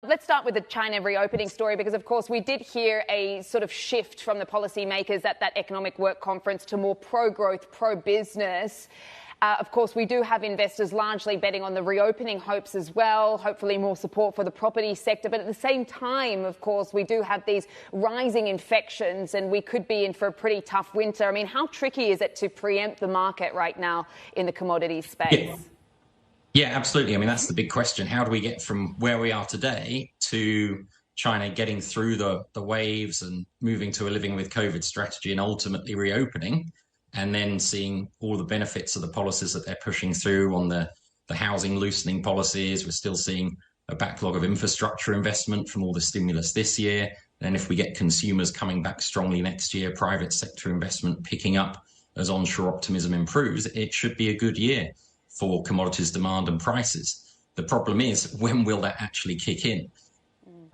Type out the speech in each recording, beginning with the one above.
Let's start with the China reopening story, because, of course, we did hear a sort of shift from the policymakers at that economic work conference to more pro-growth, pro-business. Of course, we do have investors largely betting on the reopening hopes as well, hopefully more support for the property sector. But at the same time, of course, we do have these rising infections and we could be in for a pretty tough winter. I mean, how tricky is it to preempt the market right now in the commodities space? Yeah, absolutely. I mean, that's the big question. How do we get from where we are today to China getting through the waves and moving to a living with COVID strategy and ultimately reopening, and then seeing all the benefits of the policies that they're pushing through on the housing loosening policies? We're still seeing a backlog of infrastructure investment from all the stimulus this year. Then if we get consumers coming back strongly next year, private sector investment picking up as onshore optimism improves, it should be a good year for commodities demand and prices. The problem is, when will that actually kick in?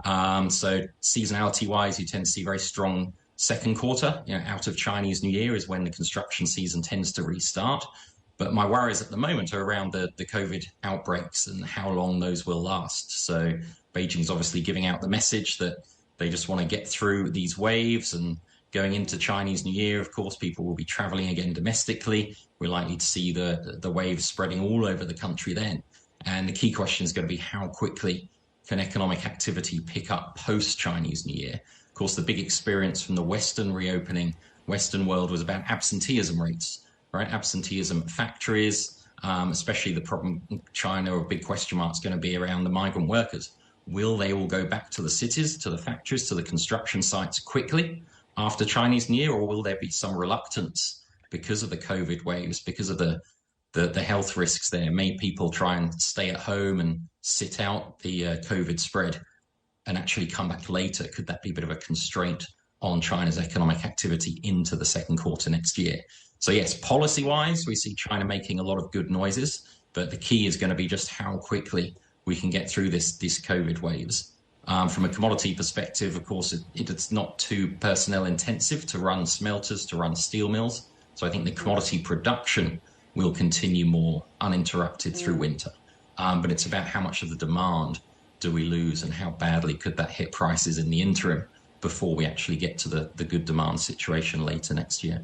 So seasonality-wise, you tend to see very strong second quarter. Out of Chinese New Year is when the construction season tends to restart. But my worries at the moment are around the COVID outbreaks and how long those will last. So Beijing's obviously giving out the message that they just want to get through these waves, and going into Chinese New Year, of course, people will be traveling again domestically. We're likely to see the waves spreading all over the country then. And the key question is going to be, how quickly can economic activity pick up post-Chinese New Year? Of course, the big experience from the Western reopening, Western world, was about absenteeism rates, right? Absenteeism at factories, especially the problem in China, or a big question mark, is going to be around the migrant workers. Will they all go back to the cities, to the factories, to the construction sites quickly after Chinese New Year, or will there be some reluctance because of the COVID waves, because of the health risks there? May people try and stay at home and sit out the COVID spread and actually come back later? Could that be a bit of a constraint on China's economic activity into the second quarter next year? So yes, policy-wise, we see China making a lot of good noises, but the key is going to be just how quickly we can get through these COVID waves. From a commodity perspective, of course, it's not too personnel intensive to run smelters, to run steel mills. So I think the commodity production will continue more uninterrupted through winter. But it's about how much of the demand do we lose, and how badly could that hit prices in the interim before we actually get to the good demand situation later next year.